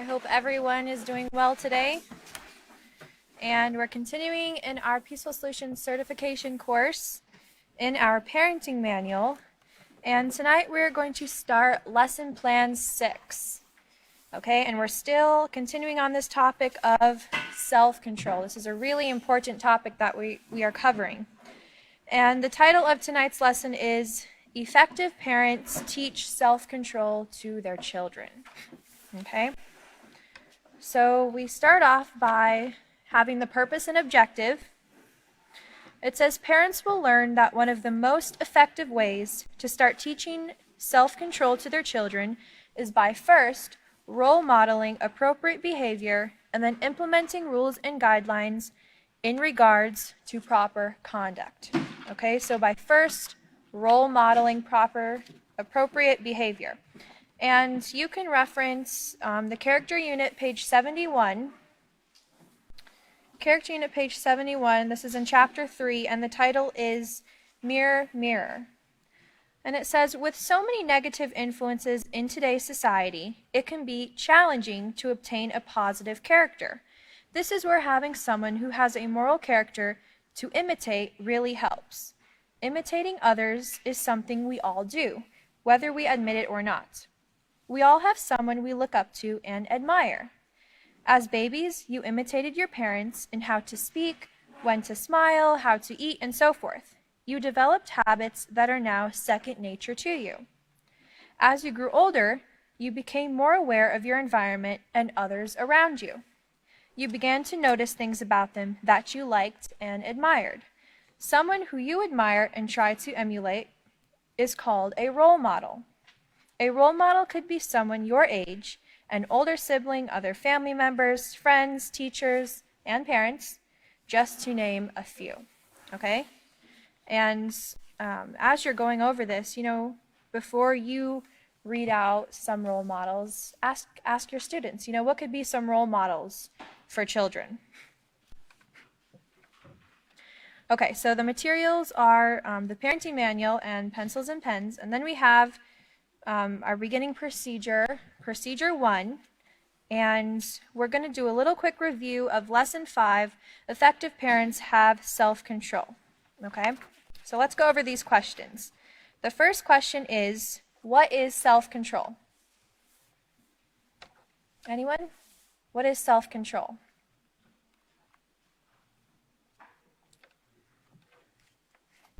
I hope everyone is doing well today. And we're continuing in our Peaceful Solutions certification course in our parenting manual. And tonight we're going to start lesson plan 6. Okay, and we're still continuing on this topic of self-control. This is a really important topic that we are covering. And the title of tonight's lesson is Effective Parents Teach Self-Control to Their Children. Okay, so we start off by having the purpose and objective. It says parents will learn that one of the most effective ways to start teaching self-control to their children is by first role modeling appropriate behavior and then implementing rules and guidelines in regards to proper conduct. Okay, so by first role modeling appropriate behavior. And you can reference the character unit, page 71. Character unit, page 71. This is in chapter 3, and the title is Mirror, Mirror. And it says, with so many negative influences in today's society, it can be challenging to obtain a positive character. This is where having someone who has a moral character to imitate really helps. Imitating others is something we all do, whether we admit it or not. We all have someone we look up to and admire. As babies, you imitated your parents in how to speak, when to smile, how to eat, and so forth. You developed habits that are now second nature to you. As you grew older, you became more aware of your environment and others around you. You began to notice things about them that you liked and admired. Someone who you admire and try to emulate is called a role model. A role model could be someone your age, an older sibling, other family members, friends, teachers, and parents, just to name a few. Okay? And as you're going over this, before you read out some role models, ask your students, what could be some role models for children? Okay, so the materials are the parenting manual and pencils and pens, and then we have our beginning procedure, procedure 1, and we're going to do a little quick review of lesson 5, effective parents have self-control. Okay, so let's go over these questions. The first question is, what is self-control? Anyone? What is self-control?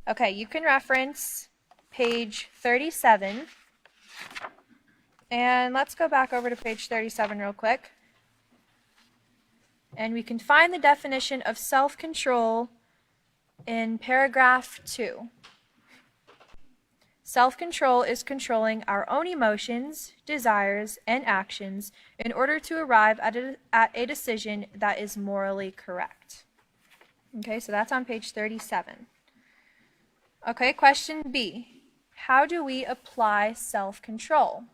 Okay, you can reference page 37. And let's go back over to page 37 real quick. And we can find the definition of self-control in paragraph 2. Self-control is controlling our own emotions, desires, and actions in order to arrive at a decision that is morally correct. Okay, so that's on page 37. Okay, question B. How do we apply self-control?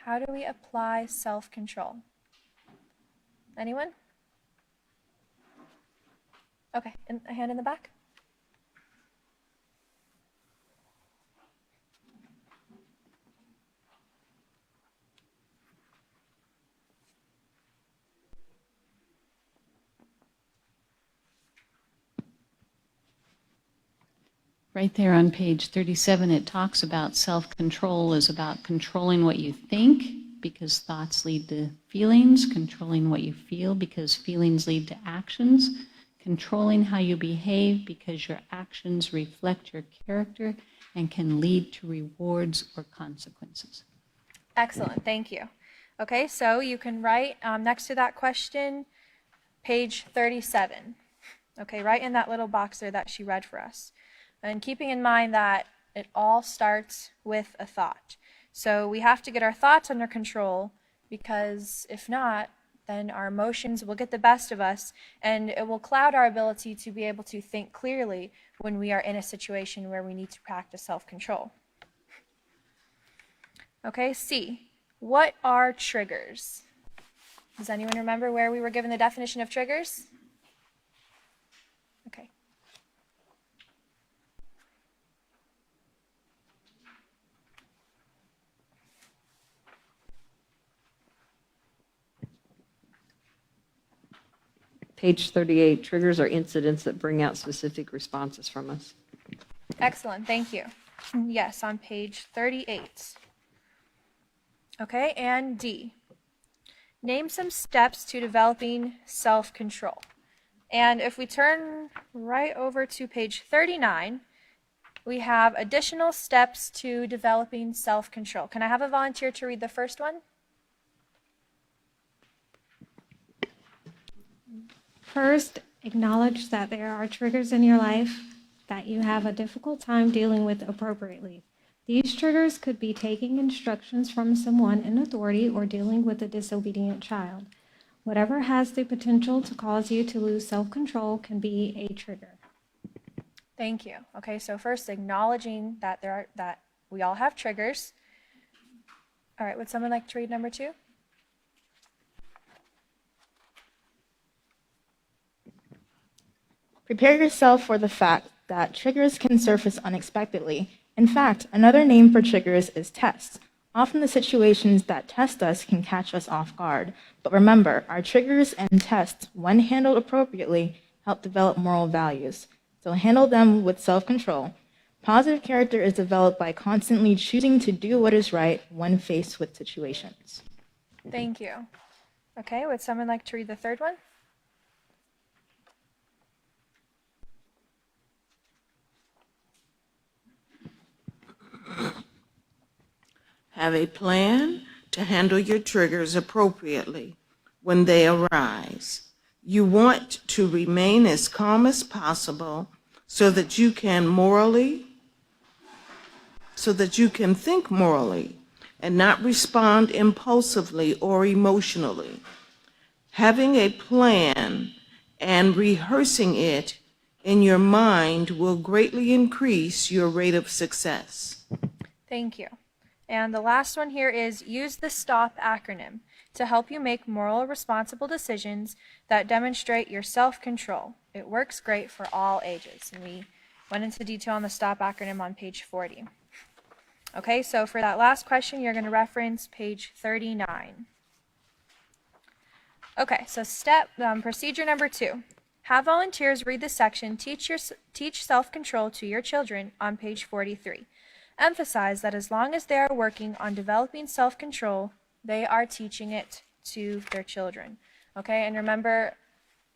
How do we apply self-control? Anyone? Okay, a hand in the back. Right there on page 37, it talks about self-control is about controlling what you think because thoughts lead to feelings, controlling what you feel because feelings lead to actions, controlling how you behave because your actions reflect your character and can lead to rewards or consequences. Excellent, thank you. Okay, so you can write next to that question, page 37. Okay, right in that little box there that she read for us. And keeping in mind that it all starts with a thought. So we have to get our thoughts under control, because if not, then our emotions will get the best of us and it will cloud our ability to be able to think clearly when we are in a situation where we need to practice self-control. Okay, C. What are triggers? Does anyone remember where we were given the definition of triggers? Okay. page 38, triggers are incidents that bring out specific responses from us. Excellent, thank you. Yes, on page 38. Okay, and D. Name some steps to developing self-control. And if we turn right over to page 39, we have additional steps to developing self-control. Can I have a volunteer to read the first one? First, acknowledge that there are triggers in your life that you have a difficult time dealing with appropriately. These triggers could be taking instructions from someone in authority or dealing with a disobedient child. Whatever has the potential to cause you to lose self-control can be a trigger. Thank you. Okay, so first acknowledging that that we all have triggers. All right, would someone like to read number 2? Prepare yourself for the fact that triggers can surface unexpectedly. In fact, another name for triggers is tests. Often the situations that test us can catch us off guard. But remember, our triggers and tests, when handled appropriately, help develop moral values. So handle them with self-control. Positive character is developed by constantly choosing to do what is right when faced with situations. Thank you. Okay, would someone like to read the third one? Have a plan to handle your triggers appropriately when they arise. You want to remain as calm as possible so that you can think morally and not respond impulsively or emotionally. Having a plan and rehearsing it in your mind will greatly increase your rate of success. Thank you. And the last one here is use the STOP acronym to help you make moral, responsible decisions that demonstrate your self-control. It works great for all ages. And we went into detail on the STOP acronym on page 40. Okay, so for that last question, you're going to reference page 39. Okay, so procedure number 2. Have volunteers read the section Teach Self-Control to Your Children on page 43. Emphasize that as long as they are working on developing self-control, they are teaching it to their children. Okay, and remember,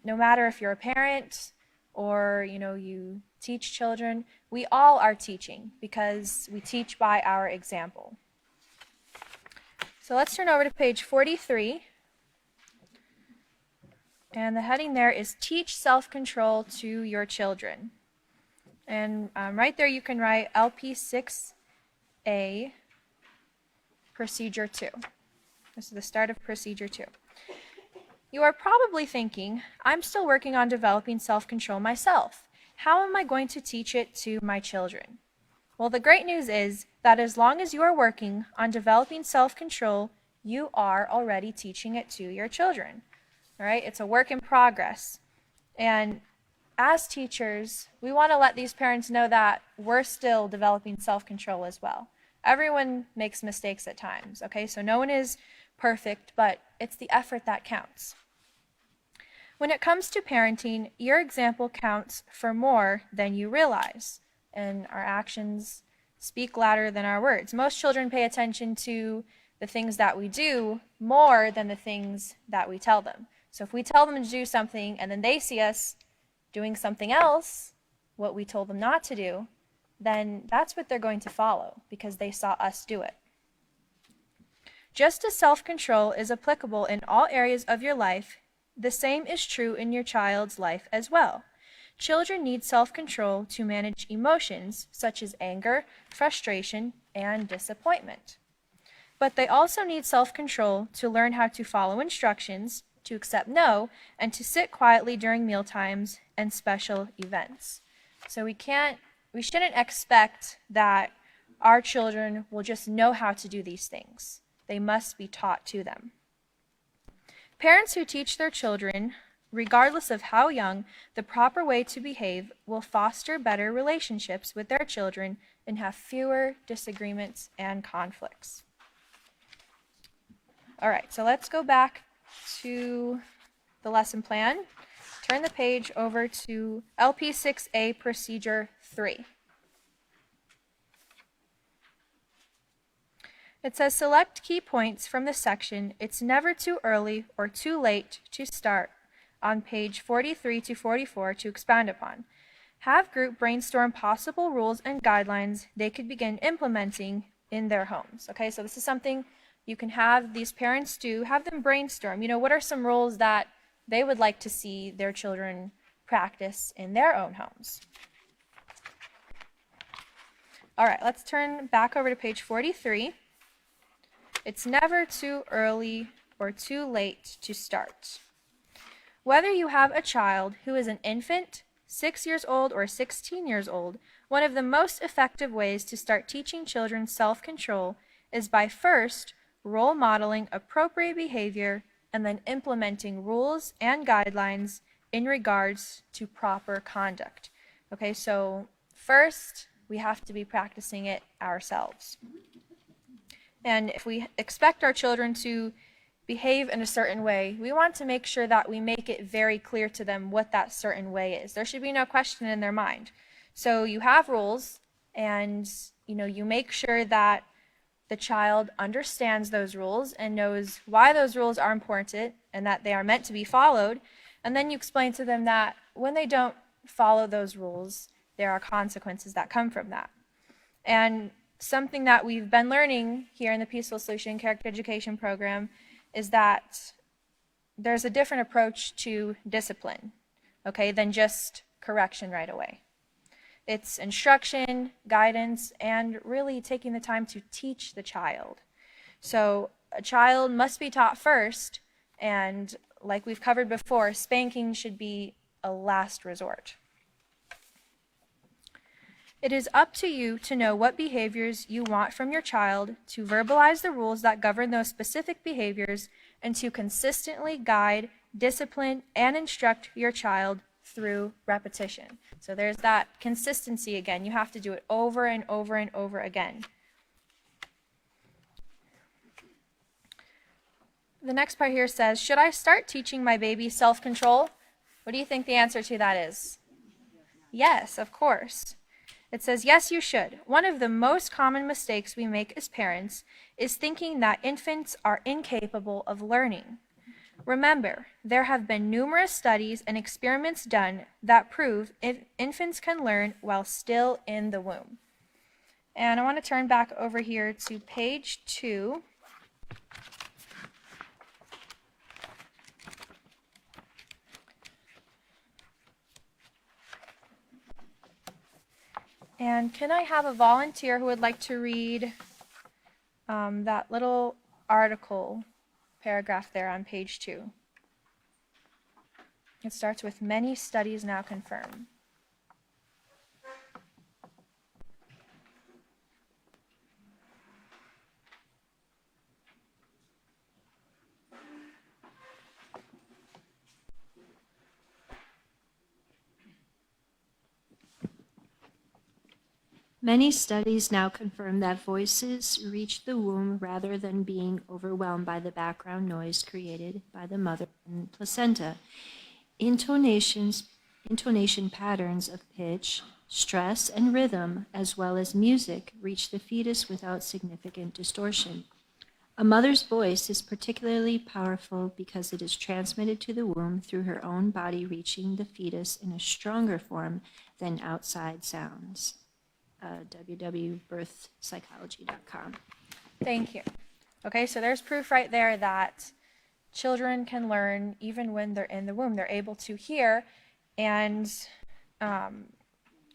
no matter if you're a parent or you teach children, we all are teaching because we teach by our example. So let's turn over to page 43. And the heading there is Teach Self-Control to Your Children. And right there you can write LP6A Procedure 2. This is the start of Procedure 2. You are probably thinking, I'm still working on developing self-control myself. How am I going to teach it to my children? Well, the great news is that as long as you are working on developing self-control, you are already teaching it to your children. All right? It's a work in progress. And as teachers, we want to let these parents know that we're still developing self-control as well. Everyone makes mistakes at times, okay? So no one is perfect, but it's the effort that counts. When it comes to parenting, your example counts for more than you realize, and our actions speak louder than our words. Most children pay attention to the things that we do more than the things that we tell them. So if we tell them to do something and then they see us doing something else, what we told them not to do, then that's what they're going to follow because they saw us do it. Just as self-control is applicable in all areas of your life, the same is true in your child's life as well. Children need self-control to manage emotions such as anger, frustration, and disappointment. But they also need self-control to learn how to follow instructions, to accept no, and to sit quietly during meal times and special events. So we shouldn't expect that our children will just know how to do these things. They must be taught to them. Parents who teach their children, regardless of how young, the proper way to behave will foster better relationships with their children and have fewer disagreements and conflicts. All right, so let's go back to the lesson plan. turn the page over to LP6A Procedure 3. It says select key points from the section "It's never too early or too late to start" on page 43 to 44 to expound upon. Have group brainstorm possible rules and guidelines they could begin implementing in their homes. Okay, so this is something you can have these parents do. Have them brainstorm. What are some rules that they would like to see their children practice in their own homes? All right, let's turn back over to page 43. It's never too early or too late to start. Whether you have a child who is an infant, 6 years old, or 16 years old, one of the most effective ways to start teaching children self-control is by first role modeling appropriate behavior and then implementing rules and guidelines in regards to proper conduct. Okay, so first we have to be practicing it ourselves. And if we expect our children to behave in a certain way, we want to make sure that we make it very clear to them what that certain way is. There should be no question in their mind. So you have rules, and you make sure that the child understands those rules and knows why those rules are important and that they are meant to be followed. And then you explain to them that when they don't follow those rules, there are consequences that come from that. And something that we've been learning here in the Peaceful Solution Character Education Program is that there's a different approach to discipline, okay, than just correction right away. It's instruction, guidance, and really taking the time to teach the child. So a child must be taught first, and like we've covered before, spanking should be a last resort. It is up to you to know what behaviors you want from your child, to verbalize the rules that govern those specific behaviors, and to consistently guide, discipline, and instruct your child through repetition. So there's that consistency again. You have to do it over and over and over again. The next part here says, should I start teaching my baby self-control? What do you think the answer to that is? Yes, of course. It says, yes, you should. One of the most common mistakes we make as parents is thinking that infants are incapable of learning. Remember, there have been numerous studies and experiments done that prove infants can learn while still in the womb. And I want to turn back over here to page 2. And can I have a volunteer who would like to read that little article paragraph there on page 2? It starts with many studies now confirm. Many studies now confirm that voices reach the womb rather than being overwhelmed by the background noise created by the mother and placenta. Intonation patterns of pitch, stress, and rhythm, as well as music, reach the fetus without significant distortion. A mother's voice is particularly powerful because it is transmitted to the womb through her own body, reaching the fetus in a stronger form than outside sounds. www.birthpsychology.com. Thank you. Okay, so there's proof right there that children can learn even when they're in the womb. They're able to hear, and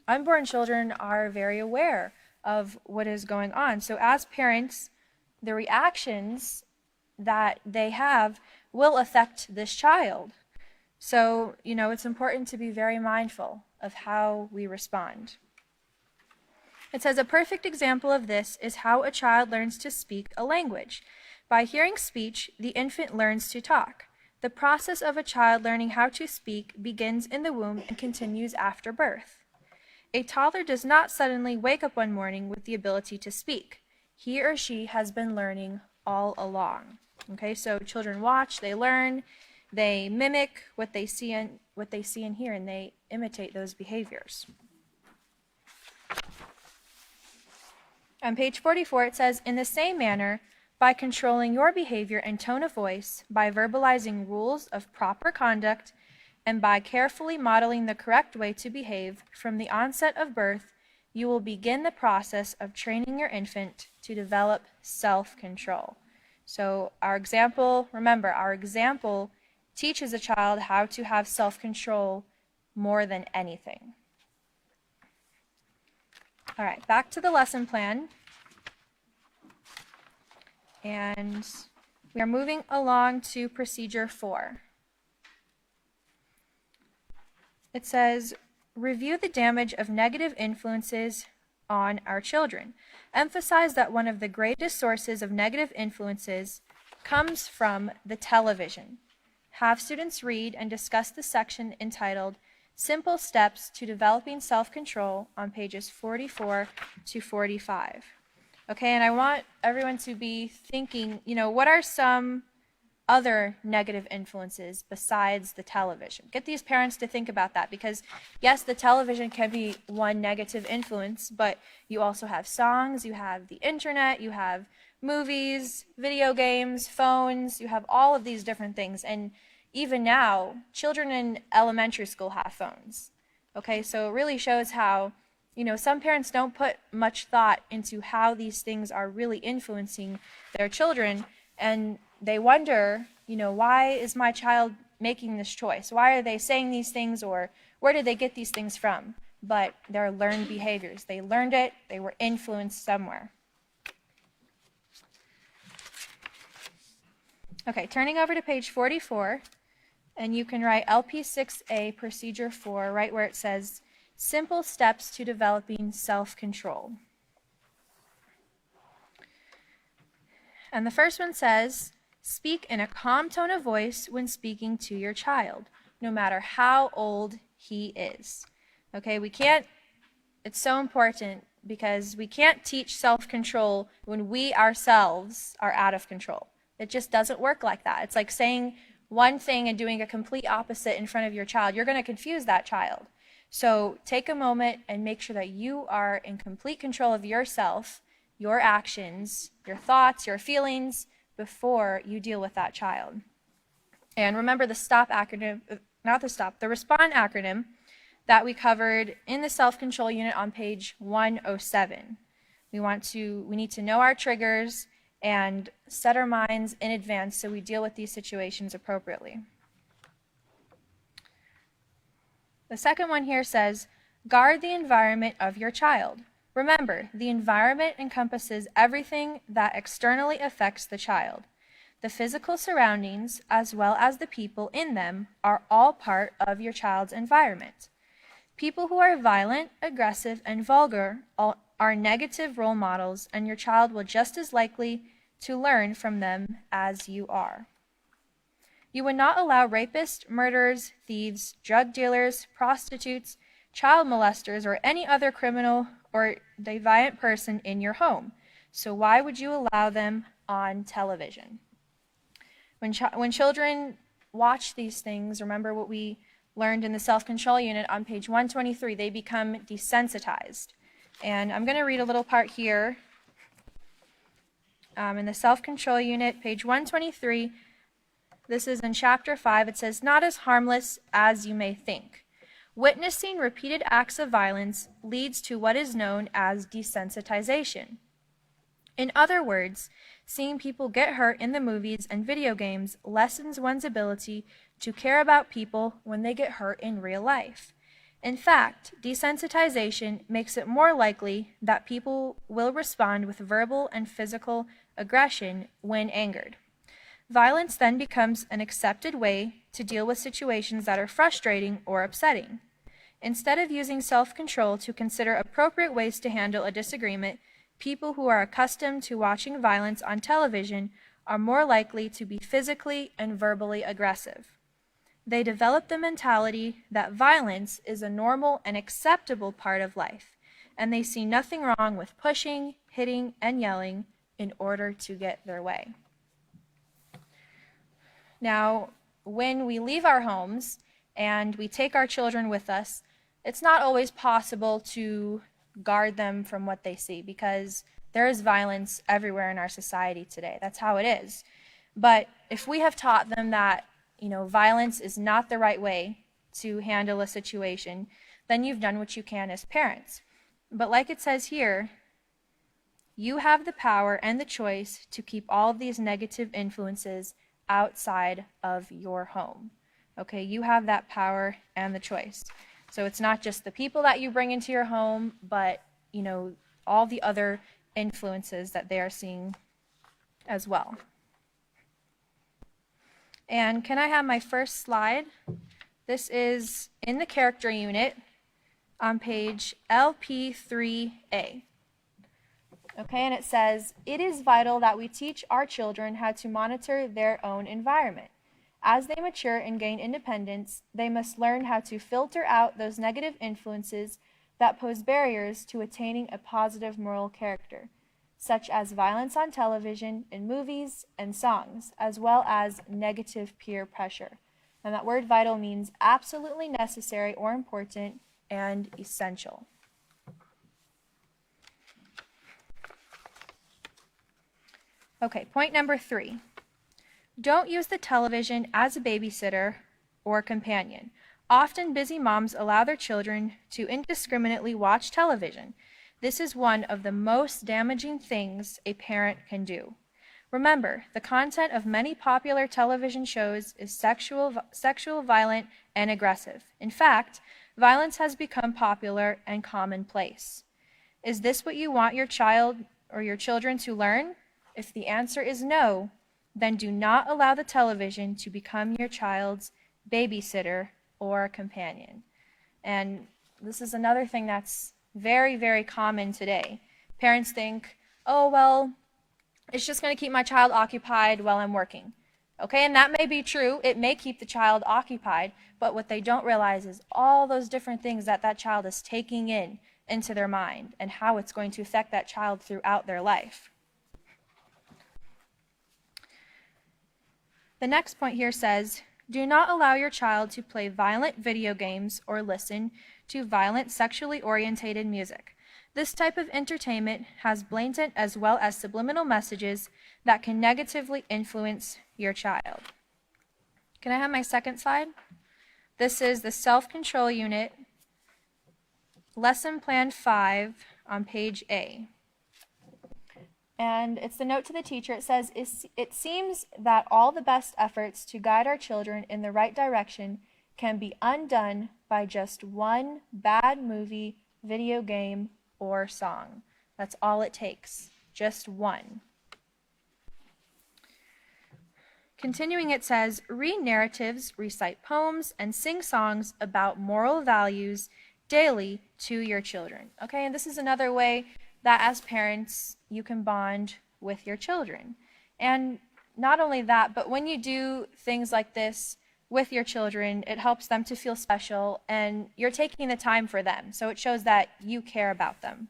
unborn children are very aware of what is going on. So as parents, the reactions that they have will affect this child. So, it's important to be very mindful of how we respond. It says a perfect example of this is how a child learns to speak a language. By hearing speech, the infant learns to talk. The process of a child learning how to speak begins in the womb and continues after birth. A toddler does not suddenly wake up one morning with the ability to speak. He or she has been learning all along. Okay, so children watch, they learn, They mimic what they see and hear, and they imitate those behaviors. On page 44, it says, in the same manner, by controlling your behavior and tone of voice, by verbalizing rules of proper conduct, and by carefully modeling the correct way to behave from the onset of birth, you will begin the process of training your infant to develop self-control. So our example, remember, our example teaches a child how to have self-control more than anything. All right, back to the lesson plan. And we are moving along to procedure 4. It says, review the damage of negative influences on our children. Emphasize that one of the greatest sources of negative influences comes from the television. Have students read and discuss the section entitled Simple Steps to Developing Self-Control on pages 44 to 45. Okay, and I want everyone to be thinking, what are some other negative influences besides the television? Get these parents to think about that, because yes, the television can be one negative influence, but you also have songs, you have the internet, you have movies, video games, phones, you have all of these different things. And even now, children in elementary school have phones. Okay, so it really shows how some parents don't put much thought into how these things are really influencing their children, and they wonder, why is my child making this choice? Why are they saying these things, or where did they get these things from? But they're learned behaviors. They learned it, they were influenced somewhere. Okay, turning over to page 44, and you can write LP 6A procedure 4 right where it says, Simple Steps to Developing Self-Control. And the first one says, speak in a calm tone of voice when speaking to your child, no matter how old he is. Okay, it's so important, because we can't teach self-control when we ourselves are out of control. It just doesn't work like that. It's like saying one thing and doing a complete opposite in front of your child. You're going to confuse that child. So take a moment and make sure that you are in complete control of yourself, your actions, your thoughts, your feelings before you deal with that child. And remember the STOP acronym, the RESPOND acronym that we covered in the self-control unit on page 107. We need to know our triggers and set our minds in advance so we deal with these situations appropriately. The second one here says, guard the environment of your child. Remember, the environment encompasses everything that externally affects the child. The physical surroundings, as well as the people in them, are all part of your child's environment. People who are violent, aggressive, and vulgar are negative role models, and your child will just as likely to learn from them as you are. You would not allow rapists, murderers, thieves, drug dealers, prostitutes, child molesters, or any other criminal or deviant person in your home. So why would you allow them on television? When children watch these things, remember what we learned in the self-control unit on page 123, they become desensitized. And I'm going to read a little part here. In the self-control unit, page 123, this is in chapter 5, it says, not as harmless as you may think. Witnessing repeated acts of violence leads to what is known as desensitization. In other words, seeing people get hurt in the movies and video games lessens one's ability to care about people when they get hurt in real life. In fact, desensitization makes it more likely that people will respond with verbal and physical aggression when angered. Violence then becomes an accepted way to deal with situations that are frustrating or upsetting. Instead of using self-control to consider appropriate ways to handle a disagreement, people who are accustomed to watching violence on television are more likely to be physically and verbally aggressive. They develop the mentality that violence is a normal and acceptable part of life, and they see nothing wrong with pushing, hitting, and yelling in order to get their way. Now, when we leave our homes and we take our children with us, it's not always possible to guard them from what they see because there is violence everywhere in our society today. That's how it is. But if we have taught them that, violence is not the right way to handle a situation, then you've done what you can as parents. But like it says here, you have the power and the choice to keep all of these negative influences outside of your home. Okay, you have that power and the choice. So it's not just the people that you bring into your home, but, all the other influences that they are seeing as well. And can I have my first slide? This is in the character unit on page LP3A. Okay, and it says, it is vital that we teach our children how to monitor their own environment. As they mature and gain independence, they must learn how to filter out those negative influences that pose barriers to attaining a positive moral character, such as violence on television, in movies, and songs, as well as negative peer pressure. And that word vital means absolutely necessary or important and essential. Okay, point number 3. Don't use the television as a babysitter or companion. Often busy moms allow their children to indiscriminately watch television. This is one of the most damaging things a parent can do. Remember, the content of many popular television shows is sexual, violent, and aggressive. In fact, violence has become popular and commonplace. Is this what you want your child or your children to learn? If the answer is no, then do not allow the television to become your child's babysitter or companion. And this is another thing that's very, very common today. Parents think, oh, well, it's just going to keep my child occupied while I'm working. Okay, and that may be true. It may keep the child occupied, but what they don't realize is all those different things that that child is taking into their mind and how it's going to affect that child throughout their life. The next point here says, do not allow your child to play violent video games or listen to violent sexually orientated music. This type of entertainment has blatant as well as subliminal messages that can negatively influence your child. Can I have my second slide? This is the self-control unit, lesson plan 5 on page A. And it's the note to the teacher. It says, it seems that all the best efforts to guide our children in the right direction can be undone by just one bad movie, video game, or song. That's all it takes, just one. Continuing, it says, read narratives, recite poems, and sing songs about moral values daily to your children. Okay, and this is another way that as parents you can bond with your children. And not only that, but when you do things like this with your children, it helps them to feel special and you're taking the time for them. So it shows that you care about them.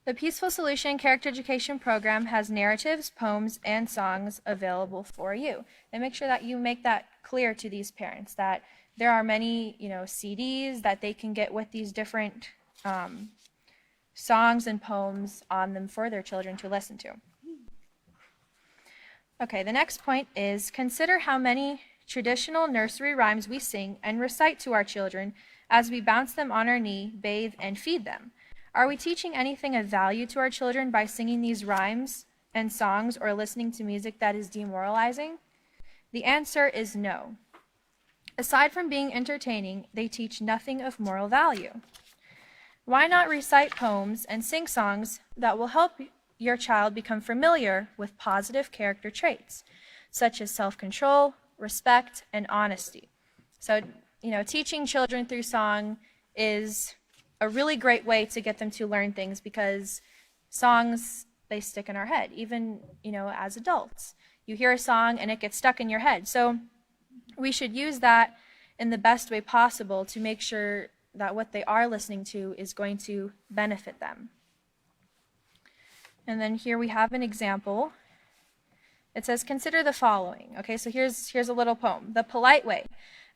The Peaceful Solution Character Education Program has narratives, poems, and songs available for you. And make sure that you make that clear to these parents that there are many, CDs that they can get with these different songs and poems on them for their children to listen to. Okay, the next point is consider how many traditional nursery rhymes we sing and recite to our children as we bounce them on our knee, bathe, and feed them. Are we teaching anything of value to our children by singing these rhymes and songs or listening to music that is demoralizing? The answer is no. Aside from being entertaining, they teach nothing of moral value. Why not recite poems and sing songs that will help your child become familiar with positive character traits, such as self-control, respect, and honesty? So, teaching children through song is a really great way to get them to learn things because songs, they stick in our head, even, as adults. You hear a song and it gets stuck in your head. So we should use that in the best way possible to make sure that what they are listening to is going to benefit them. And then here we have an example. It says, consider the following. Okay, so here's a little poem. The polite way.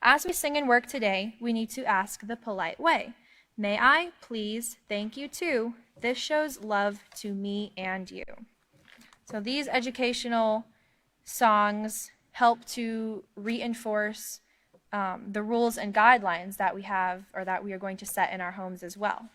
As we sing and work today, we need to ask the polite way. May I, please, thank you too. This shows love to me and you. So these educational songs help to reinforce the rules and guidelines that we have or that we are going to set in our homes as well.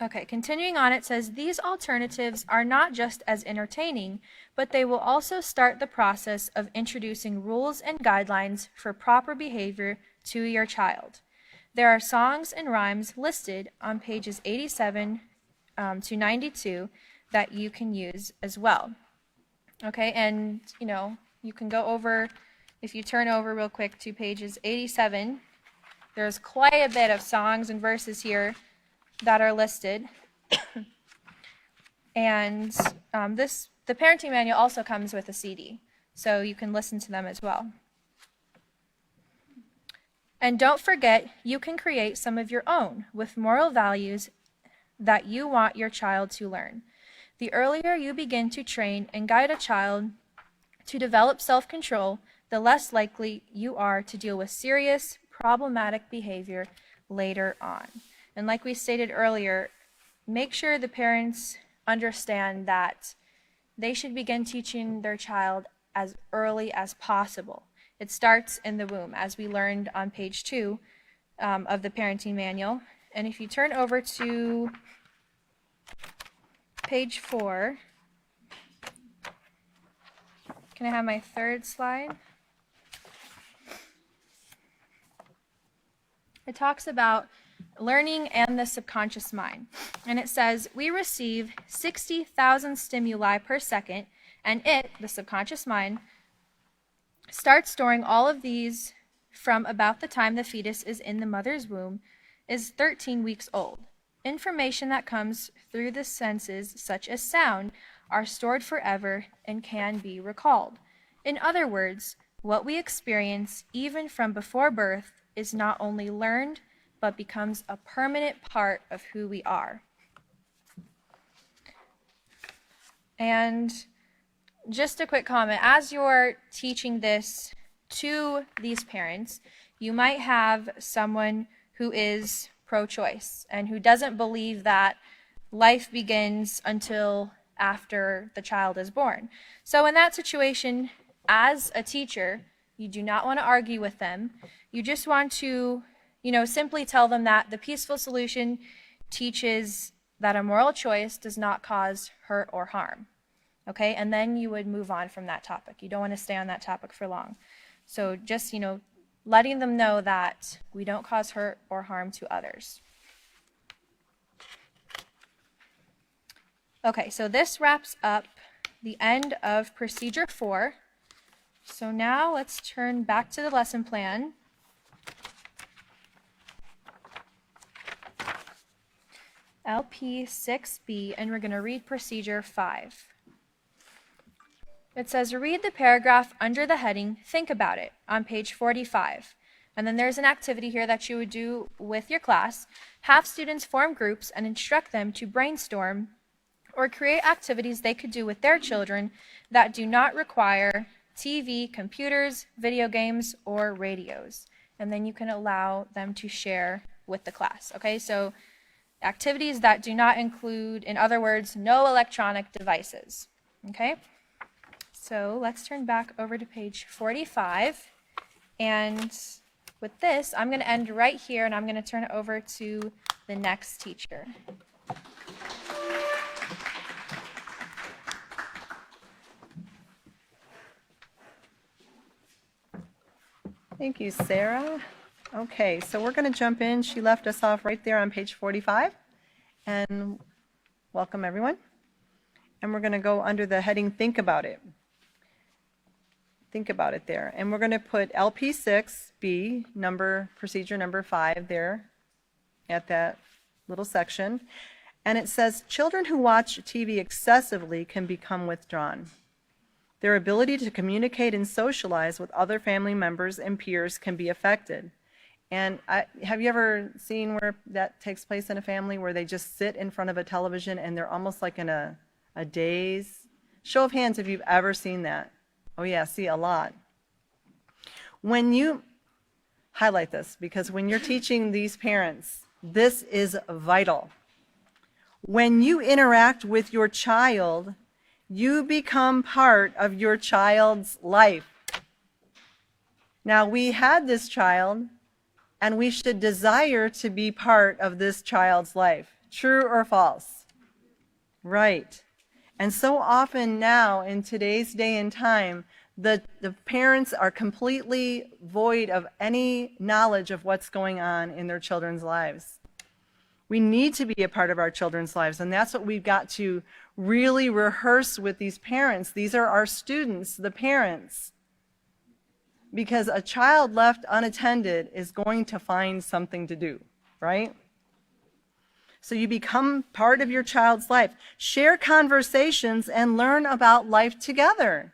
Okay, continuing on, it says, these alternatives are not just as entertaining, but they will also start the process of introducing rules and guidelines for proper behavior to your child. There are songs and rhymes listed on pages 87 to 92 that you can use as well. Okay, and you can go over, if you turn over real quick to pages 87, there's quite a bit of songs and verses here that are listed. And the parenting manual also comes with a CD, so you can listen to them as well. And don't forget, you can create some of your own with moral values that you want your child to learn. The earlier you begin to train and guide a child to develop self-control, the less likely you are to deal with serious, problematic behavior later on. And like we stated earlier, make sure the parents understand that they should begin teaching their child as early as possible. It starts in the womb, as we learned on page 2 of the parenting manual. And if you turn over to page 4, can I have my third slide? It talks about learning and the subconscious mind. And it says, we receive 60,000 stimuli per second, and it, the subconscious mind, starts storing all of these from about the time the fetus is in the mother's womb, is 13 weeks old. Information that comes through the senses, such as sound, are stored forever and can be recalled. In other words, what we experience, even from before birth, is not only learned, but becomes a permanent part of who we are. And just a quick comment, as you're teaching this to these parents, you might have someone who is pro-choice and who doesn't believe that life begins until after the child is born. So in that situation, as a teacher, you do not want to argue with them. You just want to, simply tell them that the peaceful solution teaches that a moral choice does not cause hurt or harm. Okay, and then you would move on from that topic. You don't want to stay on that topic for long. So just, letting them know that we don't cause hurt or harm to others. Okay, so this wraps up the end of procedure 4. So now let's turn back to the lesson plan. LP 6B, and we're going to read procedure 5. It says, read the paragraph under the heading, think about it, on page 45. And then there's an activity here that you would do with your class. Have students form groups and instruct them to brainstorm or create activities they could do with their children that do not require TV, computers, video games, or radios. And then you can allow them to share with the class. Okay, so activities that do not include, in other words, no electronic devices. Okay? So let's turn back over to page 45. And with this, I'm going to end right here, and I'm going to turn it over to the next teacher. Thank you, Sarah. Okay, so we're going to jump in. She left us off right there on page 45. And welcome, everyone. And we're going to go under the heading, Think About It. Think about it there. And we're going to put LP6B, procedure number 5 there at that little section. And it says, children who watch TV excessively can become withdrawn. Their ability to communicate and socialize with other family members and peers can be affected. And have you ever seen where that takes place in a family where they just sit in front of a television and they're almost like in a daze? Show of hands if you've ever seen that. Oh yeah, see, a lot. When you highlight this, because when you're teaching these parents, this is vital. When you interact with your child, you become part of your child's life. Now, we had this child, and we should desire to be part of this child's life. True or false? Right. And so often now, in today's day and time, the parents are completely void of any knowledge of what's going on in their children's lives. We need to be a part of our children's lives, and that's what we've got to really rehearse with these parents. These are our students, the parents. Because a child left unattended is going to find something to do, right? So you become part of your child's life. Share conversations and learn about life together.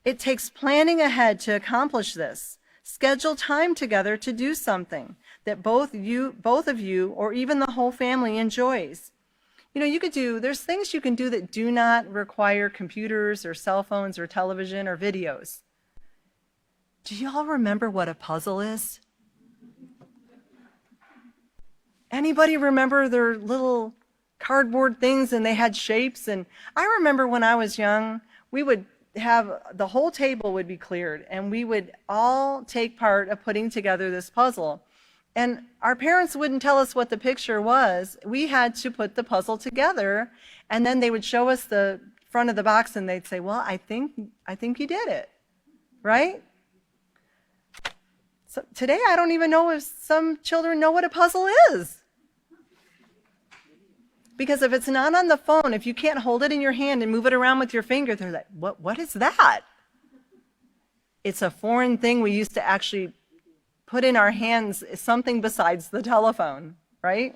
It takes planning ahead to accomplish this. Schedule time together to do something that both of you, or even the whole family enjoys. You know, there's things you can do that do not require computers or cell phones or television or videos. Do y'all remember what a puzzle is? Anybody remember their little cardboard things and they had shapes? And I remember when I was young, we would have, the whole table would be cleared and we would all take part of putting together this puzzle. And our parents wouldn't tell us what the picture was. We had to put the puzzle together, and then they would show us the front of the box and they'd say, well, I think you did it, right? So today, I don't even know if some children know what a puzzle is. Because if it's not on the phone, if you can't hold it in your hand and move it around with your finger, they're like, what is that? It's a foreign thing we used to actually put in our hands, something besides the telephone, right?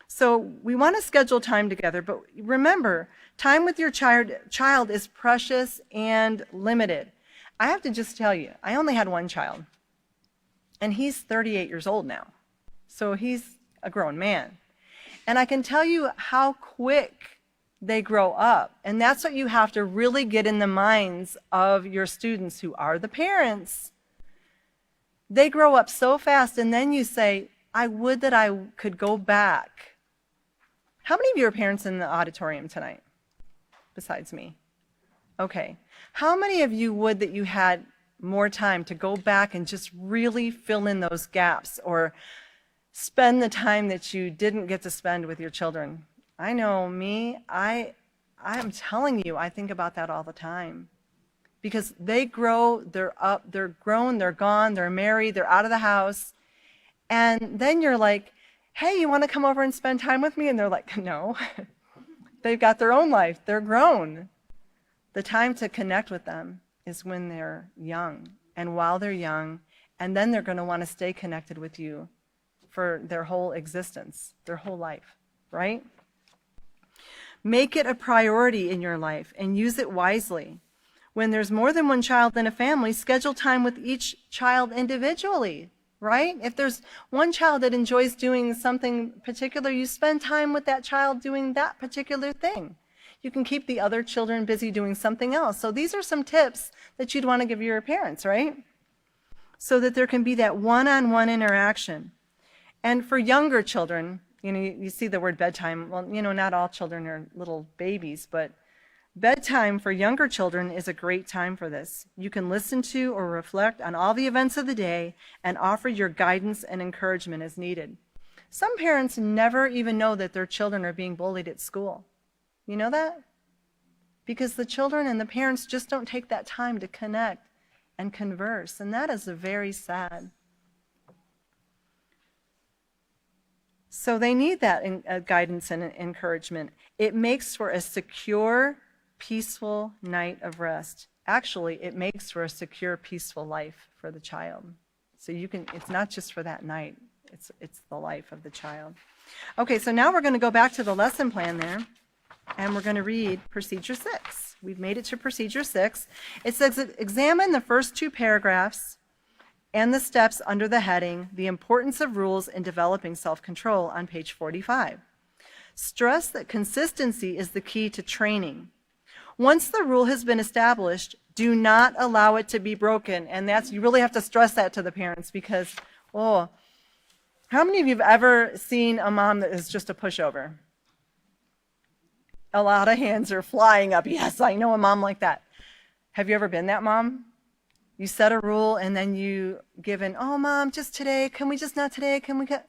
So we want to schedule time together, but remember, time with your child is precious and limited. I have to just tell you, I only had one child. And he's 38 years old now. So he's a grown man. And I can tell you how quick they grow up. And that's what you have to really get in the minds of your students who are the parents. They grow up so fast, and then you say, I would that I could go back. How many of you are parents in the auditorium tonight, besides me? Okay. How many of you would that you had more time to go back and just really fill in those gaps or spend the time that you didn't get to spend with your children? I know me, I'm telling you, I think about that all the time. Because they grow, they're up, they're grown, they're gone, they're married, they're out of the house. And then you're like, hey, you want to come over and spend time with me? And they're like, no. They've got their own life. They're grown. The time to connect with them is when they're young and while they're young, and then they're going to want to stay connected with you for their whole existence, their whole life, right? Make it a priority in your life and use it wisely. When there's more than one child in a family, schedule time with each child individually, right? If there's one child that enjoys doing something particular, you spend time with that child doing that particular thing. You can keep the other children busy doing something else. So these are some tips that you'd want to give your parents, right? So that there can be that one-on-one interaction. And for younger children, you see the word bedtime. Well, not all children are little babies, but bedtime for younger children is a great time for this. You can listen to or reflect on all the events of the day and offer your guidance and encouragement as needed. Some parents never even know that their children are being bullied at school. You know that? Because the children and the parents just don't take that time to connect and converse, and that is very sad. So they need that guidance and encouragement. It makes for a secure, peaceful night of rest. Actually, it makes for a secure, peaceful life for the child. So it's not just for that night, it's the life of the child. Okay, so now we're going to go back to the lesson plan there, and we're going to read Procedure 6. We've made it to Procedure 6. It says, examine the first two paragraphs and the steps under the heading, The Importance of Rules in Developing Self-Control on page 45. Stress that consistency is the key to training. Once the rule has been established, do not allow it to be broken. And you really have to stress that to the parents because, how many of you have ever seen a mom that is just a pushover? A lot of hands are flying up. Yes, I know a mom like that. Have you ever been that mom? You set a rule and then you give in, oh, Mom, just today. Can we just not today? Can we get?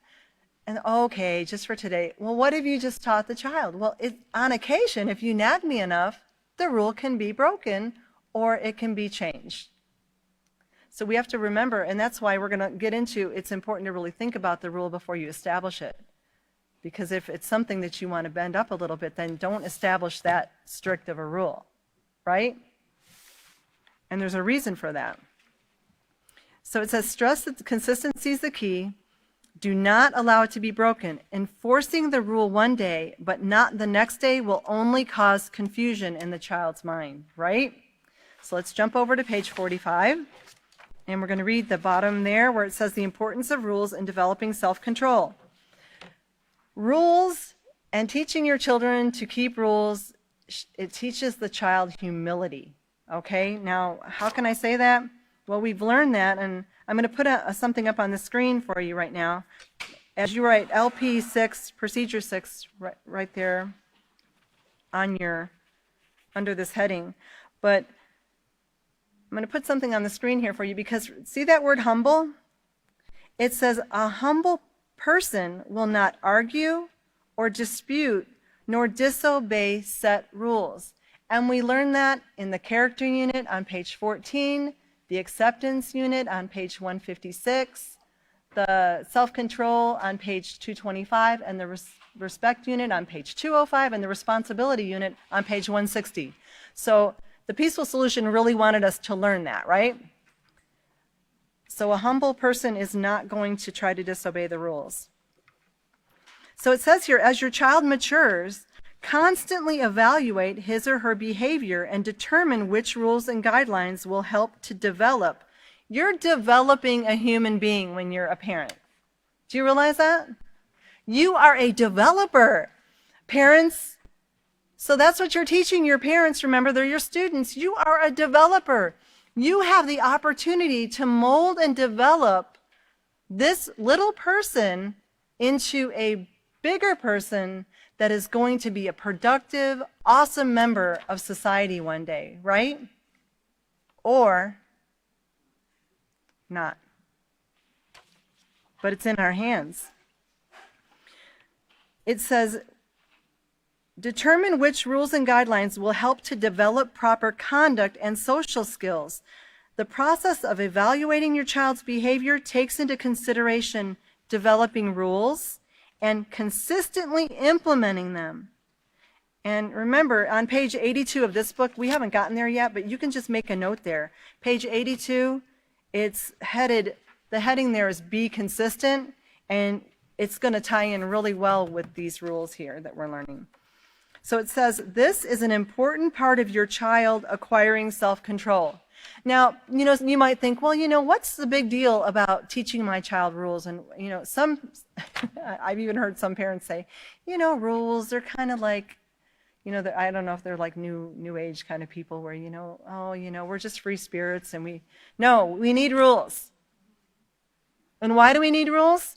And okay, just for today. Well, what have you just taught the child? Well, on occasion, if you nag me enough, the rule can be broken or it can be changed. So we have to remember, and that's why we're going to get into, it's important to really think about the rule before you establish it. Because if it's something that you want to bend up a little bit, then don't establish that strict of a rule, right? And there's a reason for that. So it says, stress that consistency is the key. Do not allow it to be broken. Enforcing the rule one day, but not the next day, will only cause confusion in the child's mind, right? So let's jump over to page 45. And we're going to read the bottom there where it says the importance of rules in developing self-control. Rules and teaching your children to keep rules, it teaches the child humility. Okay, now how can I say that? Well, we've learned that, and I'm going to put something up on the screen for you right now. As you write LP 6, Procedure 6, right there on under this heading. But I'm going to put something on the screen here for you because see that word humble? It says a humble person will not argue or dispute nor disobey set rules. And we learn that in the character unit on page 14, the acceptance unit on page 156, the self-control on page 225, and the respect unit on page 205, and the responsibility unit on page 160. So the Peaceful Solution really wanted us to learn that, right? So a humble person is not going to try to disobey the rules. So it says here, as your child matures, constantly evaluate his or her behavior and determine which rules and guidelines will help to develop. You're developing a human being when you're a parent. Do you realize that? You are a developer. Parents, so that's what you're teaching your parents. Remember, they're your students. You are a developer. You have the opportunity to mold and develop this little person into a bigger person that is going to be a productive, awesome member of society one day, right? Or not. But it's in our hands. It says, determine which rules and guidelines will help to develop proper conduct and social skills. The process of evaluating your child's behavior takes into consideration developing rules and consistently implementing them. And remember, on page 82 of this book, we haven't gotten there yet, but you can just make a note there. Page 82, it's headed, the heading there is Be Consistent, and it's going to tie in really well with these rules here that we're learning. So it says, this is an important part of your child acquiring self-control. Now, you might think, well, what's the big deal about teaching my child rules? And, I've even heard some parents say, rules, they're kind of like, I don't know if they're like new age kind of people where, we're just free spirits and we need rules. And why do we need rules?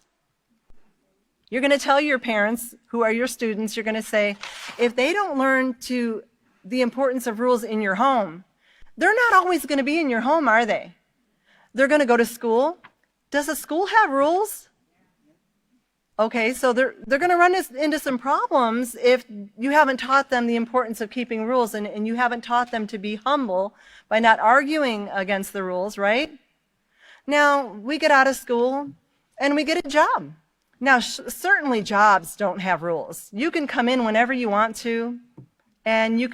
You're going to tell your parents, who are your students, you're going to say, if they don't learn the importance of rules in your home, they're not always going to be in your home, are they? They're going to go to school. Does a school have rules? Okay, so they're going to run into some problems if you haven't taught them the importance of keeping rules and you haven't taught them to be humble by not arguing against the rules, right? Now, we get out of school and we get a job. Now, certainly jobs don't have rules. You can come in whenever you want to, and you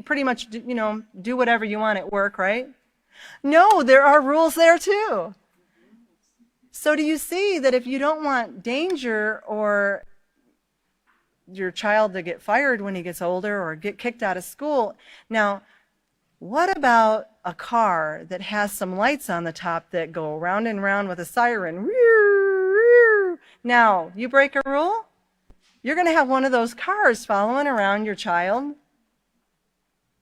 pretty much, do whatever you want at work, right? No, there are rules there too. So do you see that if you don't want danger or your child to get fired when he gets older or get kicked out of school, now, what about a car that has some lights on the top that go round and round with a siren. Now, you break a rule, you're going to have one of those cars following around your child,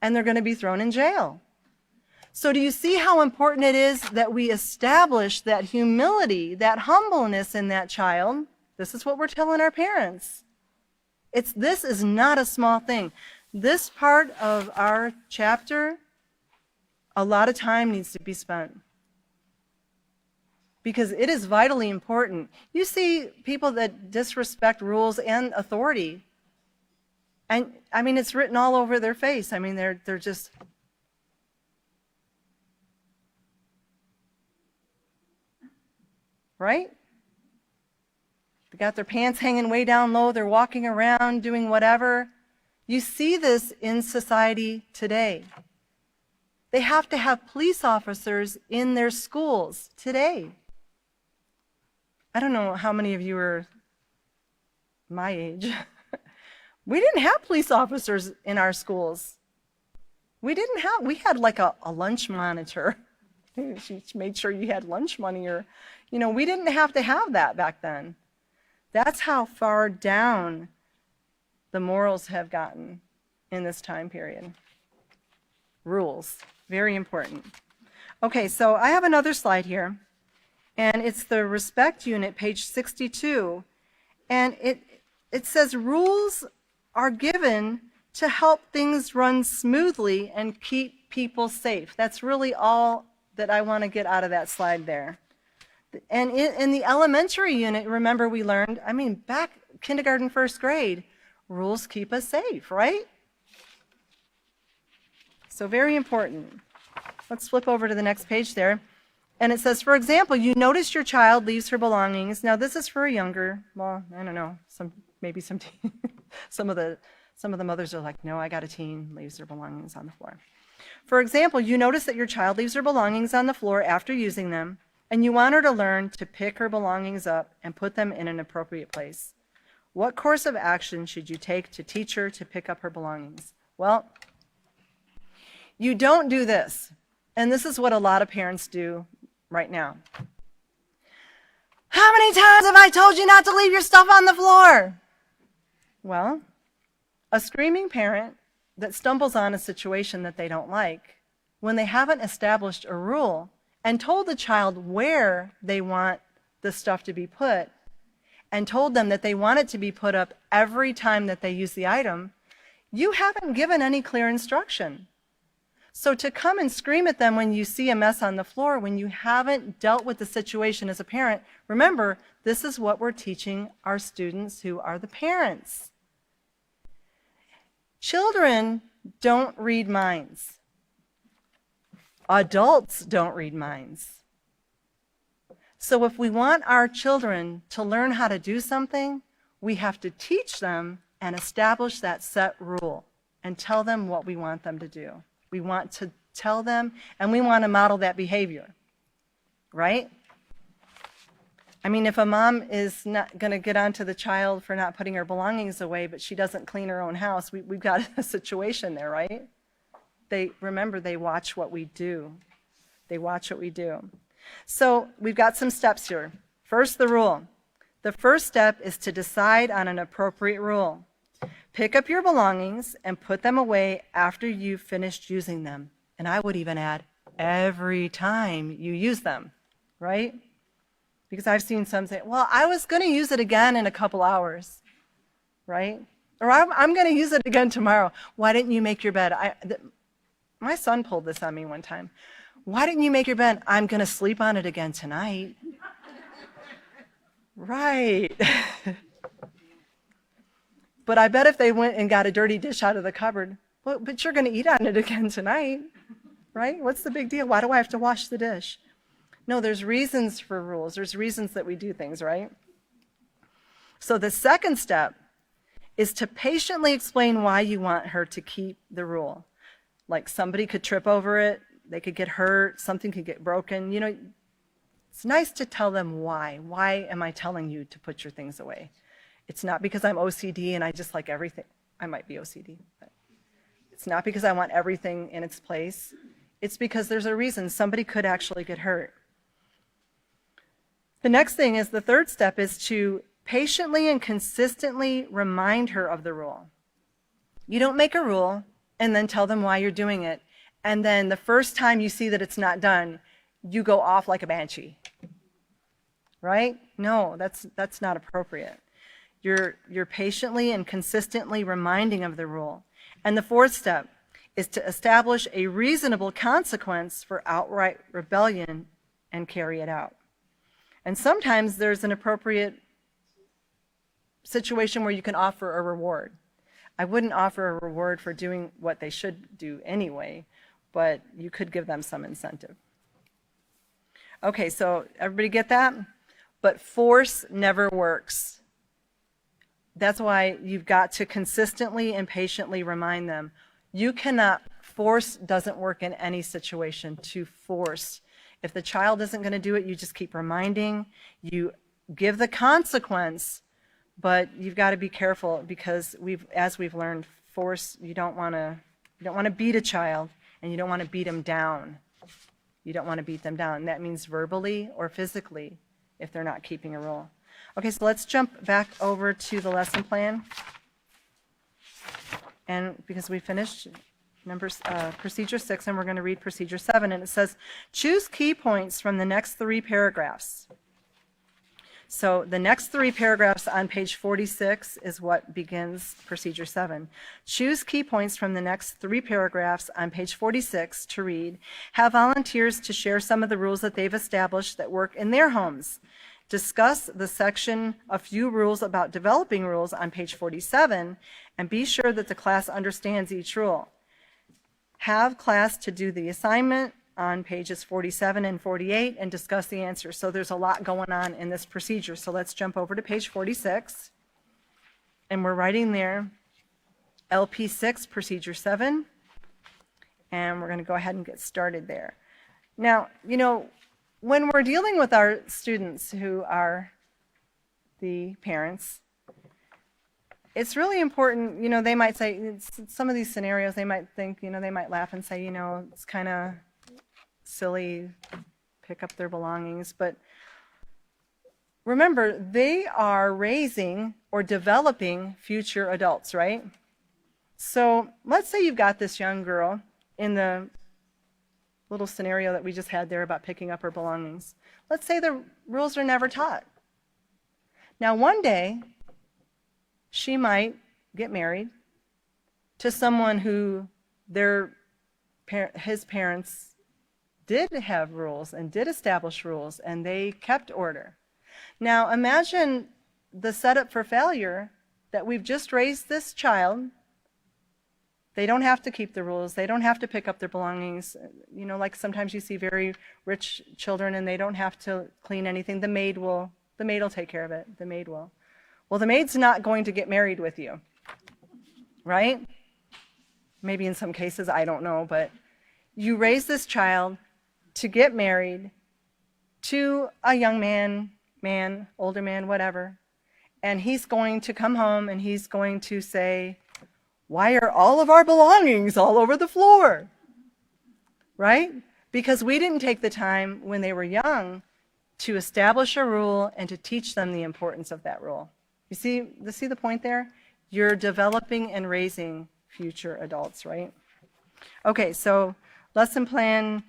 and they're going to be thrown in jail. So do you see how important it is that we establish that humility, that humbleness in that child? This is what we're telling our parents. This is not a small thing. This part of our chapter, a lot of time needs to be spent, because it is vitally important. You see people that disrespect rules and authority, and I mean, it's written all over their face. I mean, they're just, right? They got their pants hanging way down low. They're walking around doing whatever. You see this in society today. They have to have police officers in their schools today. I don't know how many of you are my age. We didn't have police officers in our schools. We had like a lunch monitor. She made sure you had lunch money, or, we didn't have to have that back then. That's how far down the morals have gotten in this time period. Rules, very important. Okay, so I have another slide here, and it's the respect unit, page 62, and it says rules are given to help things run smoothly and keep people safe. That's really all that I want to get out of that slide there. And in the elementary unit, remember we learned, back kindergarten, first grade, rules keep us safe, right? So very important. Let's flip over to the next page there. And it says, for example, you notice your child leaves her belongings. Now this is for a younger, well, I don't know, maybe some teen. Some of the mothers are like, no, I got a teen, leaves their belongings on the floor. For example, you notice that your child leaves her belongings on the floor after using them, and you want her to learn to pick her belongings up and put them in an appropriate place. What course of action should you take to teach her to pick up her belongings? Well, you don't do this. And this is what a lot of parents do right now. How many times have I told you not to leave your stuff on the floor? Well, a screaming parent that stumbles on a situation that they don't like, when they haven't established a rule and told the child where they want the stuff to be put, and told them that they want it to be put up every time that they use the item, you haven't given any clear instruction. So to come and scream at them when you see a mess on the floor, when you haven't dealt with the situation as a parent, remember, this is what we're teaching our students who are the parents. Children don't read minds. Adults don't read minds. So if we want our children to learn how to do something, we have to teach them and establish that set rule and tell them what we want them to do. We want to tell them, and we want to model that behavior, right? If a mom is not going to get onto the child for not putting her belongings away, but she doesn't clean her own house, we've got a situation there, right? They watch what we do. They watch what we do. So we've got some steps here. First, the rule. The first step is to decide on an appropriate rule. Pick up your belongings and put them away after you've finished using them. And I would even add, every time you use them, right? Because I've seen some say, well, I was going to use it again in a couple hours, right? Or I'm going to use it again tomorrow. Why didn't you make your bed? My son pulled this on me one time. Why didn't you make your bed? I'm going to sleep on it again tonight. Right. But I bet if they went and got a dirty dish out of the cupboard, well, but you're going to eat on it again tonight, right? What's the big deal? Why do I have to wash the dish? No, there's reasons for rules. There's reasons that we do things, right? So the second step is to patiently explain why you want her to keep the rule. Like somebody could trip over it, they could get hurt, something could get broken. It's nice to tell them why. Why am I telling you to put your things away? It's not because I'm OCD and I just like everything. I might be OCD, but it's not because I want everything in its place. it's because there's a reason. Somebody could actually get hurt. The next thing is, the third step is to patiently and consistently remind her of the rule. You don't make a rule and then tell them why you're doing it, and then the first time you see that it's not done, you go off like a banshee. Right? No, that's not appropriate. You're patiently and consistently reminding of the rule. And the fourth step is to establish a reasonable consequence for outright rebellion and carry it out. And sometimes there's an appropriate situation where you can offer a reward. I wouldn't offer a reward for doing what they should do anyway, but you could give them some incentive. Okay, so everybody get that? But force never works. That's why you've got to consistently and patiently remind them. You cannot, force doesn't work in any situation, to force. If the child isn't going to do it, you just keep reminding. You give the consequence, but you've got to be careful, because as we've learned, force, you don't want to beat a child, and you don't want to beat them down. You don't want to beat them down. That means verbally or physically if they're not keeping a rule. Okay, so let's jump back over to the lesson plan. And because we finished procedure 6, and we're going to read procedure 7, and it says, choose key points from the next 3 paragraphs. So the next 3 paragraphs on page 46 is what begins procedure 7. Choose key points from the next 3 paragraphs on page 46 to read. Have volunteers to share some of the rules that they've established that work in their homes. Discuss the section, a few rules about developing rules on page 47, and be sure that the class understands each rule. Have class to do the assignment on pages 47 and 48 and discuss the answers. So there's a lot going on in this procedure. So let's jump over to page 46. And we're writing there LP6, procedure 7. And we're going to go ahead and get started there. Now, you know, when we're dealing with our students who are the parents, it's really important, you know, they might say, some of these scenarios, they might think, you know, they might laugh and say, you know, it's kind of silly, pick up their belongings. But remember, they are raising or developing future adults, right? So let's say you've got this young girl in the little scenario that we just had there about picking up her belongings. Let's say the rules are never taught. Now, one day, she might get married to someone who his parents did have rules and did establish rules, and they kept order. Now, imagine the setup for failure, that we've just raised this child. They don't have to keep the rules. They don't have to pick up their belongings. You know, like sometimes you see very rich children and they don't have to clean anything. The maid will take care of it. The maid will. Well, the maid's not going to get married with you, right? Maybe in some cases, I don't know, but you raise this child to get married to a young man, older man, whatever, and he's going to come home and he's going to say, why are all of our belongings all over the floor? Right? Because we didn't take the time when they were young to establish a rule and to teach them the importance of that rule. You see the point there? You're developing and raising future adults, right? Okay, so lesson plan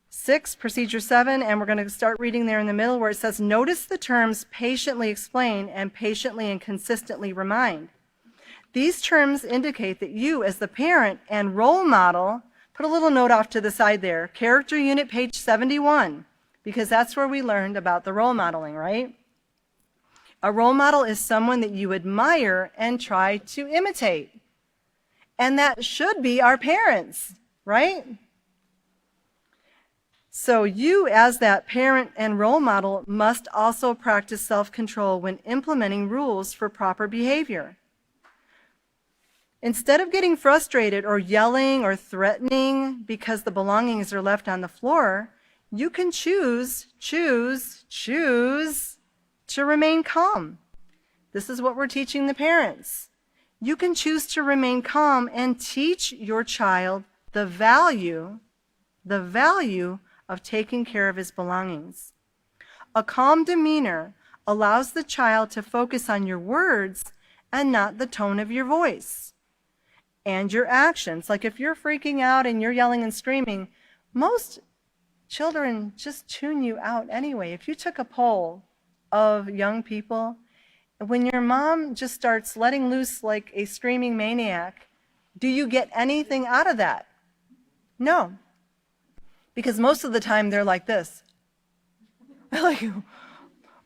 6, procedure 7, and we're going to start reading there in the middle where it says, notice the terms patiently explain and patiently and consistently remind. These terms indicate that you, as the parent and role model, put a little note off to the side there, character unit page 71, because that's where we learned about the role modeling, right? A role model is someone that you admire and try to imitate. And that should be our parents, right? So you, as that parent and role model, must also practice self-control when implementing rules for proper behavior. Instead of getting frustrated or yelling or threatening because the belongings are left on the floor, you can choose to remain calm. This is what we're teaching the parents. You can choose to remain calm and teach your child the value the value of taking care of his belongings. A calm demeanor allows the child to focus on your words and not the tone of your voice and your actions. Like if you're freaking out and you're yelling and screaming, most children just tune you out anyway. If you took a poll of young people, when your mom just starts letting loose like a screaming maniac, do you get anything out of that? No. Because most of the time they're like this. They're like,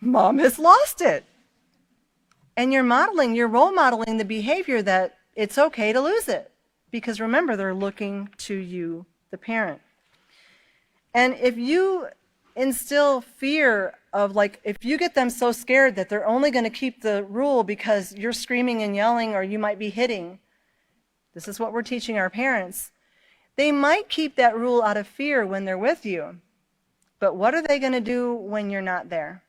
Mom has lost it. And you're role modeling the behavior that it's okay to lose it. Because remember, they're looking to you, the parent. And if you instill fear of like, if you get them so scared that they're only going to keep the rule because you're screaming and yelling or you might be hitting, this is what we're teaching our parents. They might keep that rule out of fear when they're with you. But what are they going to do when you're not there?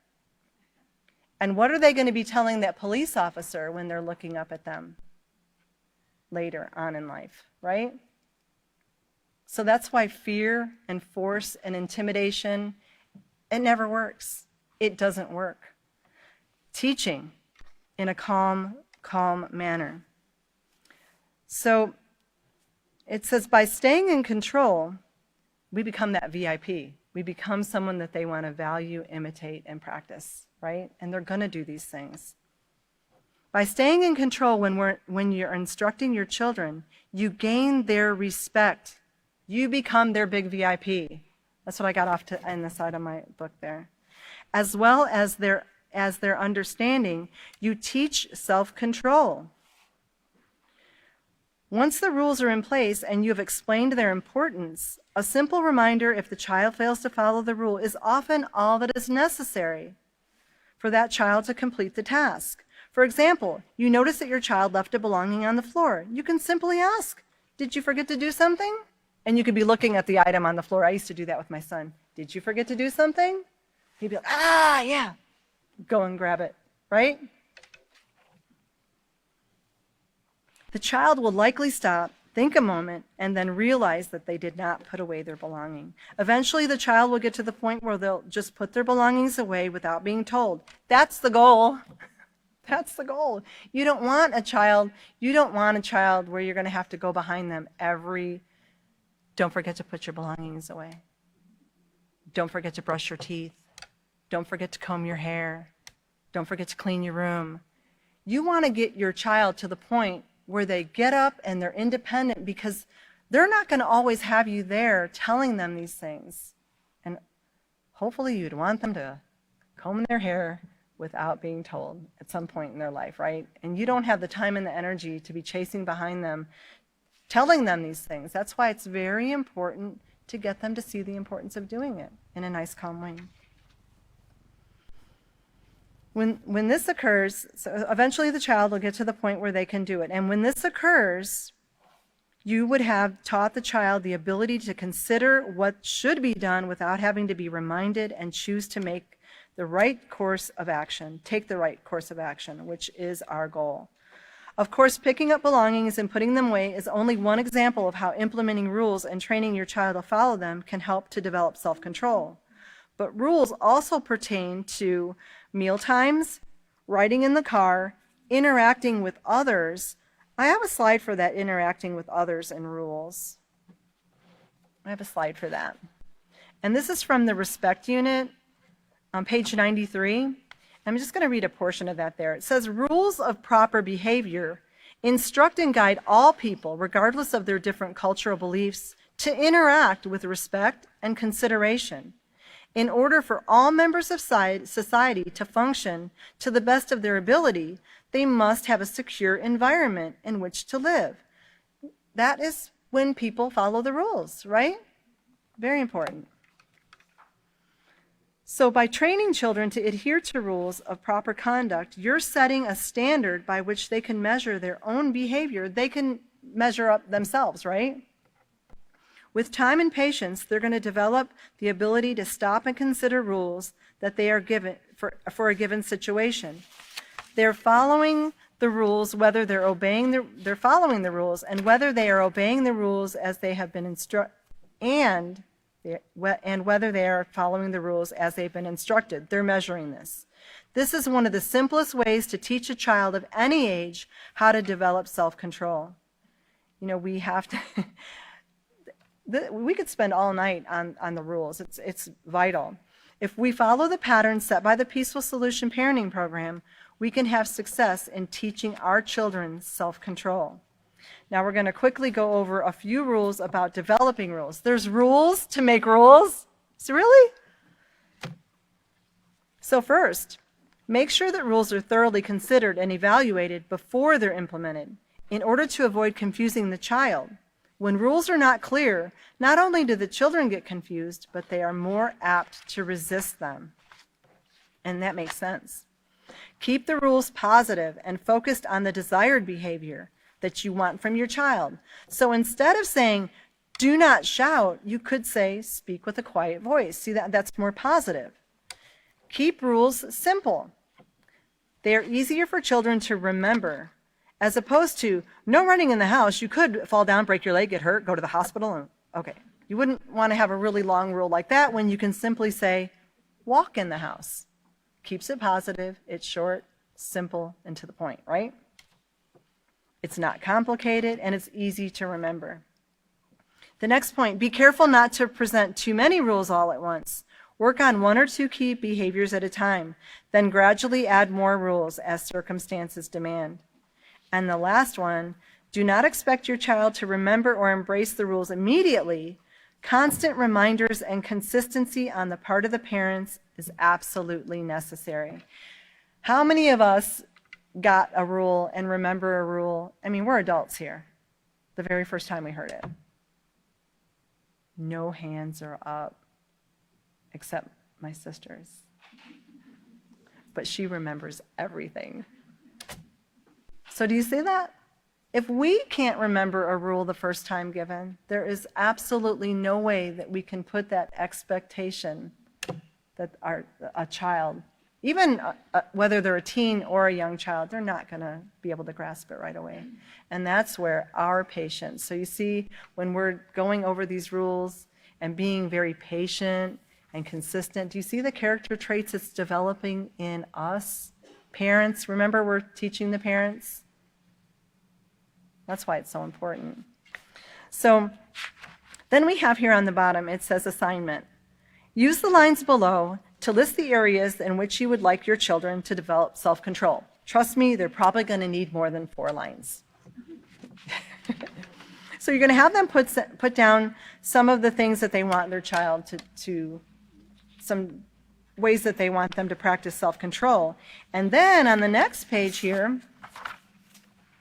And what are they going to be telling that police officer when they're looking up at them later on in life, right? So that's why fear and force and intimidation, it never works. It doesn't work. Teaching in a calm manner. So it says by staying in control, we become that VIP. We become someone that they want to value, imitate, and practice, right? And they're going to do these things. By staying in control when you're instructing your children, you gain their respect. You become their big VIP. That's what I got off to in the side of my book there. As well as their understanding, you teach self-control. Once the rules are in place and you have explained their importance, a simple reminder if the child fails to follow the rule is often all that is necessary for that child to complete the task. For example, you notice that your child left a belonging on the floor. You can simply ask, did you forget to do something? And you could be looking at the item on the floor. I used to do that with my son. Did you forget to do something? He'd be like, yeah. Go and grab it, right? The child will likely stop, think a moment, and then realize that they did not put away their belonging. Eventually, the child will get to the point where they'll just put their belongings away without being told. That's the goal. That's the goal. You don't want a child where you're going to have to go behind them don't forget to put your belongings away. Don't forget to brush your teeth. Don't forget to comb your hair. Don't forget to clean your room. You want to get your child to the point where they get up and they're independent because they're not going to always have you there telling them these things. And hopefully you'd want them to comb their hair without being told at some point in their life, right? And you don't have the time and the energy to be chasing behind them, telling them these things. That's why it's very important to get them to see the importance of doing it in a nice, calm way. When this occurs, so eventually the child will get to the point where they can do it. And when this occurs, you would have taught the child the ability to consider what should be done without having to be reminded and choose to make the right course of action, take the right course of action, which is our goal. Of course, picking up belongings and putting them away is only one example of how implementing rules and training your child to follow them can help to develop self-control. But rules also pertain to meal times, riding in the car, interacting with others. I have a slide for that, interacting with others and rules. I have a slide for that. And this is from the Respect Unit on page 93. I'm just going to read a portion of that there. It says, rules of proper behavior instruct and guide all people, regardless of their different cultural beliefs, to interact with respect and consideration. In order for all members of society to function to the best of their ability, they must have a secure environment in which to live. That is when people follow the rules, right? Very important. So by training children to adhere to rules of proper conduct, you're setting a standard by which they can measure their own behavior. They can measure up themselves, right? With time and patience, they're going to develop the ability to stop and consider rules that they are given for a given situation. They're following the rules, whether they're following the rules, and whether they are obeying the rules as they have been instructed, and and whether they are following the rules as they've been instructed. They're measuring this. This is one of the simplest ways to teach a child of any age how to develop self-control. You know, we have to, we could spend all night on the rules. It's vital. If we follow the pattern set by the Peaceful Solution Parenting Program, we can have success in teaching our children self-control. Now we're going to quickly go over a few rules about developing rules. There's rules to make rules? So really? So first, make sure that rules are thoroughly considered and evaluated before they're implemented in order to avoid confusing the child. When rules are not clear, not only do the children get confused, but they are more apt to resist them. And that makes sense. Keep the rules positive and focused on the desired behavior that you want from your child. So instead of saying, do not shout, you could say, speak with a quiet voice. See, that's more positive. Keep rules simple. They are easier for children to remember, as opposed to no running in the house. You could fall down, break your leg, get hurt, go to the hospital, and okay. You wouldn't want to have a really long rule like that when you can simply say, walk in the house. Keeps it positive, it's short, simple, and to the point, right? It's not complicated, and it's easy to remember. The next point, be careful not to present too many rules all at once. Work on 1 or 2 key behaviors at a time, then gradually add more rules as circumstances demand. And the last one, do not expect your child to remember or embrace the rules immediately. Constant reminders and consistency on the part of the parents is absolutely necessary. How many of us got a rule and remember a rule? I mean, we're adults here. The very first time we heard it. No hands are up, except my sister's. But she remembers everything. So do you see that? If we can't remember a rule the first time given, there is absolutely no way that we can put that expectation that a child, even whether they're a teen or a young child, they're not going to be able to grasp it right away. And that's where our patience. So you see, when we're going over these rules and being very patient and consistent, do you see the character traits it's developing in us? Parents, remember we're teaching the parents? That's why it's so important. So then we have here on the bottom, it says assignment. Use the lines below to list the areas in which you would like your children to develop self-control. Trust me, they're probably going to need more than 4 lines. So you're going to have them put down some of the things that they want their child to some ways that they want them to practice self-control. And then on the next page here,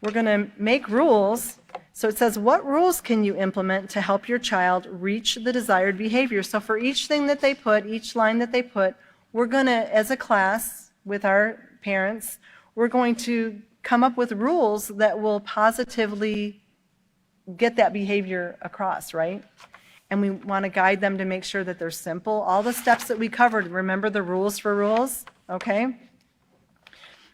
we're going to make rules. So it says, what rules can you implement to help your child reach the desired behavior? So for each thing that they put, each line that they put, we're going to, as a class with our parents, we're going to come up with rules that will positively get that behavior across, right? And we want to guide them to make sure that they're simple. All the steps that we covered, remember the rules for rules, okay?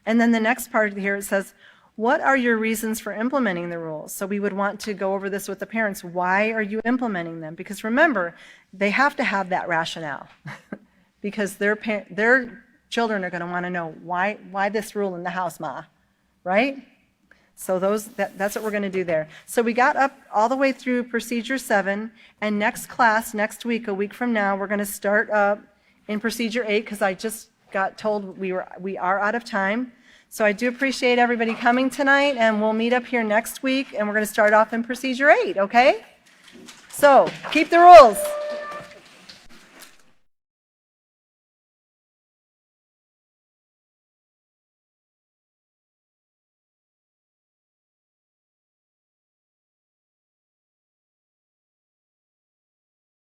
And then the next part here, it says, what are your reasons for implementing the rules? So we would want to go over this with the parents. Why are you implementing them? Because remember, they have to have that rationale because their children are going to want to know why this rule in the house, Ma, right? So that's what we're going to do there. So we got up all the way through procedure 7, and next class, next week, a week from now, we're going to start up in procedure 8 because I just got told we are out of time. So I do appreciate everybody coming tonight, and we'll meet up here next week, and we're going to start off in procedure 8, okay? So keep the rules.